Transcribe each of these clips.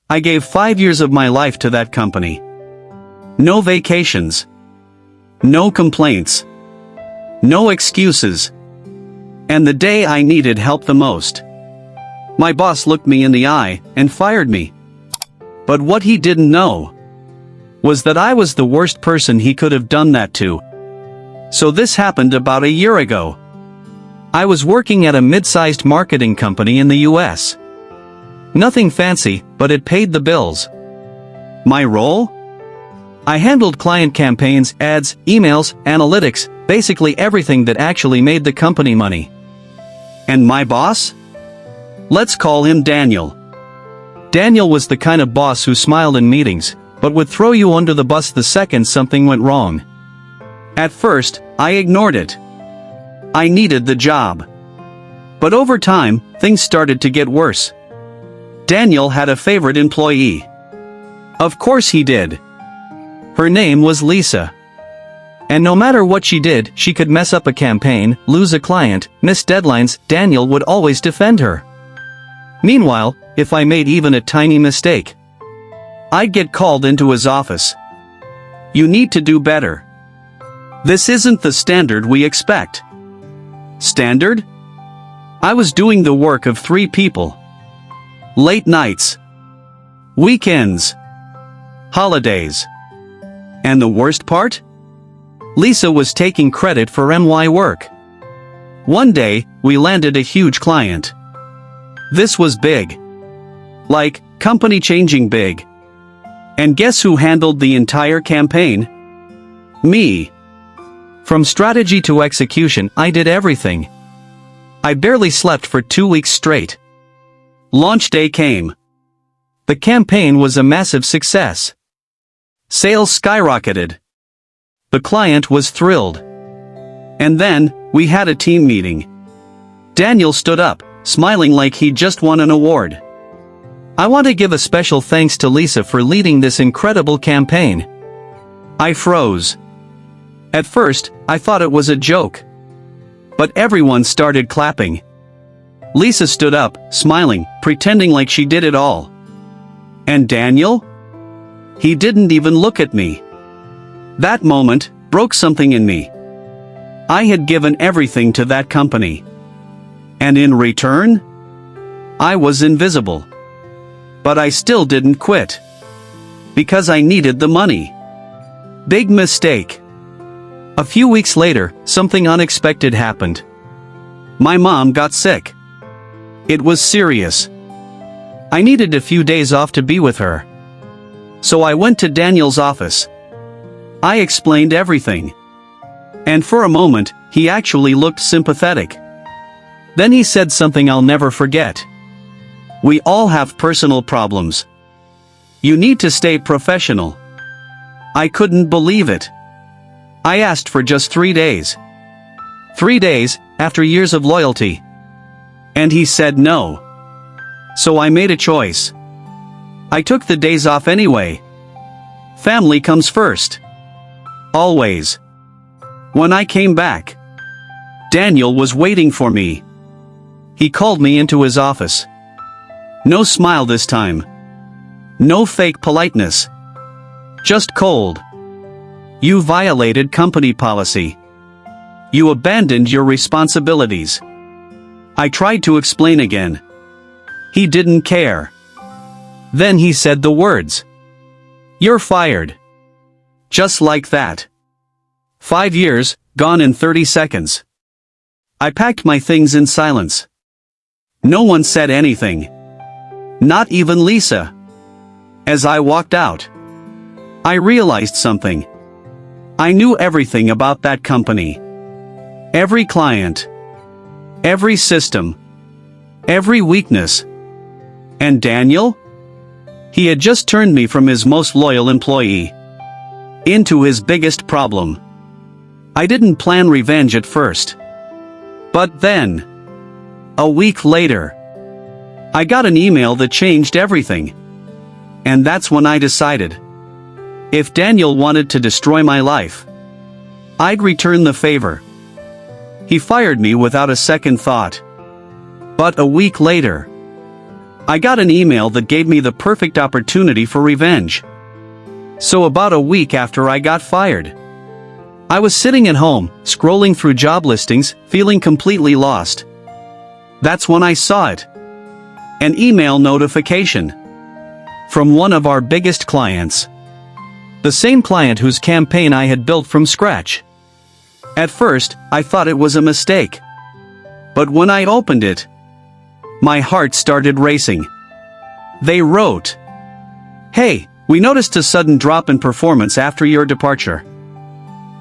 I gave 5 years of my life to that company. No vacations. No complaints. No excuses. And the day I needed help the most, my boss looked me in the eye and fired me. But what he didn't know was that I was the worst person he could have done that to. So this happened about a year ago. I was working at a mid-sized marketing company in the US. Nothing fancy, but it paid the bills. My role? I handled client campaigns, ads, emails, analytics, basically everything that actually made the company money. And my boss? Let's call him Daniel. Daniel was the kind of boss who smiled in meetings, but would throw you under the bus the second something went wrong. At first, I ignored it. I needed the job. But over time, things started to get worse. Daniel had a favorite employee. Of course he did. Her name was Lisa. And no matter what she did, she could mess up a campaign, lose a client, miss deadlines. Daniel would always defend her. Meanwhile, if I made even a tiny mistake, I'd get called into his office. You need to do better. This isn't the standard we expect. Standard? I was doing the work of 3 people. Late nights. Weekends. Holidays. And the worst part? Lisa was taking credit for my work. One day, we landed a huge client. This was big. Like, company-changing big. And guess who handled the entire campaign? Me. From strategy to execution, I did everything. I barely slept for 2 weeks straight. Launch day came. The campaign was a massive success. Sales skyrocketed. The client was thrilled. And then, we had a team meeting. Daniel stood up, smiling like he'd just won an award. I want to give a special thanks to Lisa for leading this incredible campaign. I froze. At first, I thought it was a joke. But everyone started clapping. Lisa stood up, smiling, pretending like she did it all. And Daniel? He didn't even look at me. That moment broke something in me. I had given everything to that company. And in return, I was invisible. But I still didn't quit. Because I needed the money. Big mistake. A few weeks later, something unexpected happened. My mom got sick. It was serious. I needed a few days off to be with her. So I went to Daniel's office. I explained everything. And for a moment, he actually looked sympathetic. Then he said something I'll never forget. We all have personal problems. You need to stay professional. I couldn't believe it. I asked for just 3 days. 3 days, after years of loyalty. And he said no. So I made a choice. I took the days off anyway. Family comes first. Always. When I came back, Daniel was waiting for me. He called me into his office. No smile this time. No fake politeness. Just cold. You violated company policy. You abandoned your responsibilities. I tried to explain again. He didn't care. Then he said the words. You're fired. Just like that. 5 years, gone in 30 seconds. I packed my things in silence. No one said anything. Not even Lisa. As I walked out, I realized something. I knew everything about that company. Every client. Every system. Every weakness. And Daniel? He had just turned me from his most loyal employee into his biggest problem. I didn't plan revenge at first. But then, a week later, I got an email that changed everything. And that's when I decided. If Daniel wanted to destroy my life, I'd return the favor. He fired me without a second thought. But a week later, I got an email that gave me the perfect opportunity for revenge. So about a week after I got fired, I was sitting at home, scrolling through job listings, feeling completely lost. That's when I saw it. An email notification from one of our biggest clients. The same client whose campaign I had built from scratch. At first, I thought it was a mistake. But when I opened it, my heart started racing. They wrote, "Hey, we noticed a sudden drop in performance after your departure.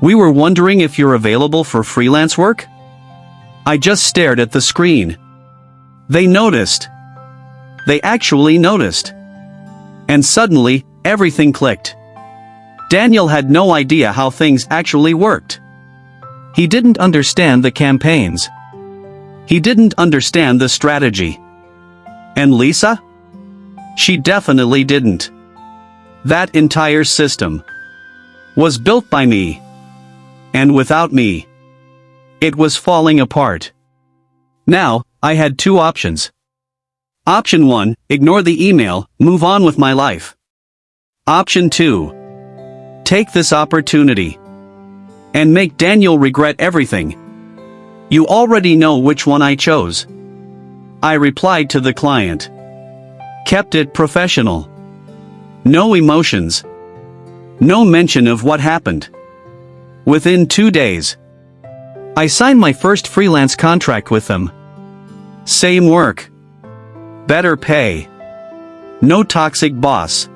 We were wondering if you're available for freelance work?" I just stared at the screen. They noticed. They actually noticed. And suddenly, everything clicked. Daniel had no idea how things actually worked. He didn't understand the campaigns. He didn't understand the strategy. And Lisa? She definitely didn't. That entire system was built by me. And without me, it was falling apart. Now, I had two options. Option 1, ignore the email, move on with my life. Option 2, take this opportunity and make Daniel regret everything. You already know which one I chose. I replied to the client. Kept it professional. No emotions. No mention of what happened. Within 2 days, I signed my first freelance contract with them. Same work. Better pay. No toxic boss.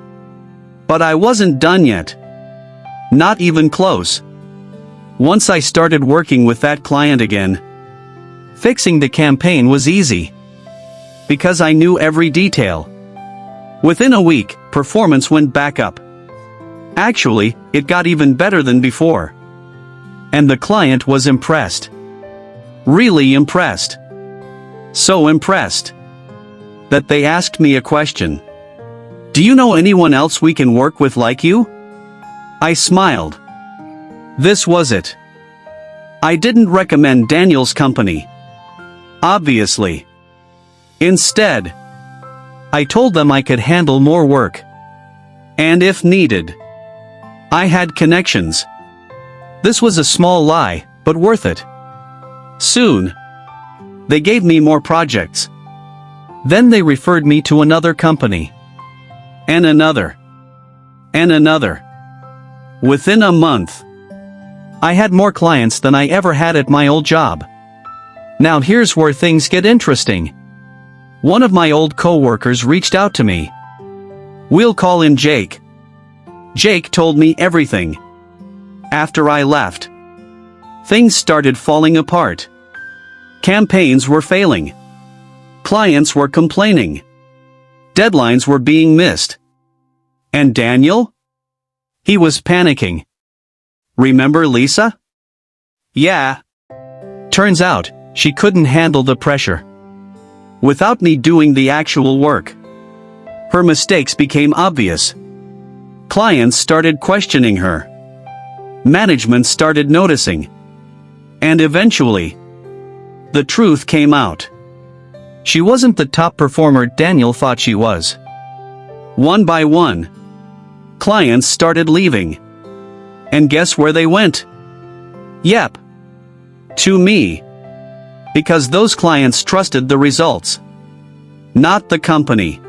But I wasn't done yet. Not even close. Once I started working with that client again, fixing the campaign was easy. Because I knew every detail. Within a week, performance went back up. Actually, it got even better than before. And the client was impressed. Really impressed. So impressed that they asked me a question. Do you know anyone else we can work with like you? I smiled. This was it. I didn't recommend Daniel's company. Obviously. Instead, I told them I could handle more work. And if needed, I had connections. This was a small lie, but worth it. Soon, they gave me more projects. Then they referred me to another company. And another. And another. Within a month, I had more clients than I ever had at my old job. Now here's where things get interesting. One of my old co-workers reached out to me. We'll call him Jake. Jake told me everything. After I left, things started falling apart. Campaigns were failing. Clients were complaining. Deadlines were being missed. And Daniel? He was panicking. Remember Lisa? Yeah. Turns out, she couldn't handle the pressure. Without me doing the actual work, her mistakes became obvious. Clients started questioning her. Management started noticing. And eventually, the truth came out. She wasn't the top performer Daniel thought she was. One by one, clients started leaving. And guess where they went? Yep. To me. Because those clients trusted the results. Not the company.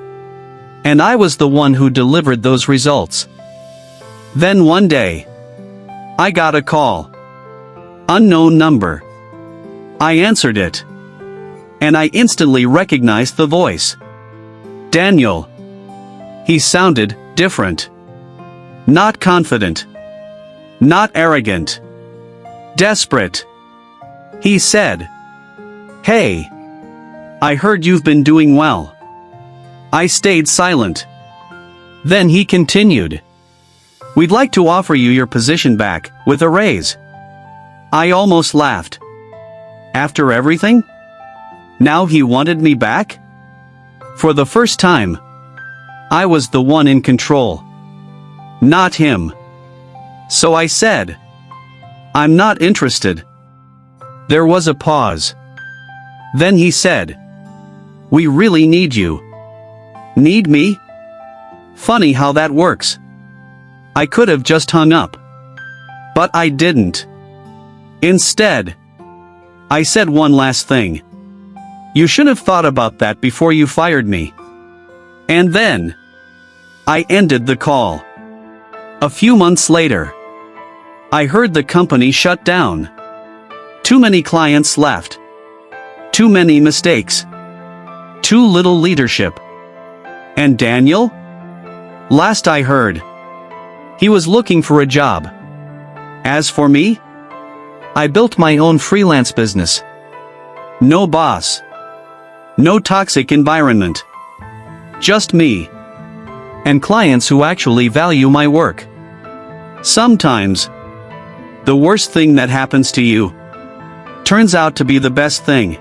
And I was the one who delivered those results. Then one day, I got a call. Unknown number. I answered it. And I instantly recognized the voice. Daniel. He sounded different. Not confident. Not arrogant. Desperate. He said, "Hey. I heard you've been doing well." I stayed silent. Then he continued. "We'd like to offer you your position back, with a raise." I almost laughed. After everything? Now he wanted me back? For the first time, I was the one in control. Not him. So I said, "I'm not interested." There was a pause. Then he said, "We really need you. Need me? Funny how that works. I could have just hung up. But I didn't. Instead, I said one last thing. You should have thought about that before you fired me. And then, I ended the call. A few months later, I heard the company shut down. Too many clients left. Too many mistakes. Too little leadership. And Daniel? Last I heard, he was looking for a job. As for me, I built my own freelance business. No boss. No toxic environment. Just me. And clients who actually value my work. Sometimes, the worst thing that happens to you turns out to be the best thing.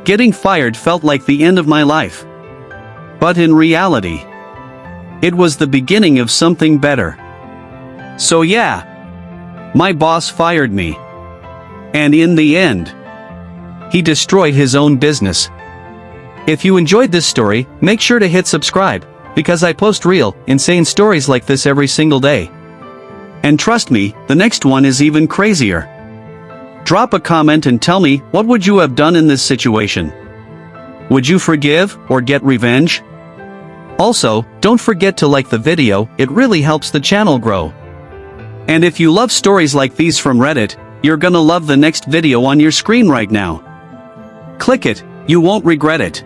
Getting fired felt like the end of my life. But in reality, it was the beginning of something better. So yeah, my boss fired me. And in the end, he destroyed his own business. If you enjoyed this story, make sure to hit subscribe, because I post real, insane stories like this every single day. And trust me, the next one is even crazier. Drop a comment and tell me, what would you have done in this situation? Would you forgive or get revenge? Also, don't forget to like the video, it really helps the channel grow. And if you love stories like these from Reddit, you're gonna love the next video on your screen right now. Click it, you won't regret it.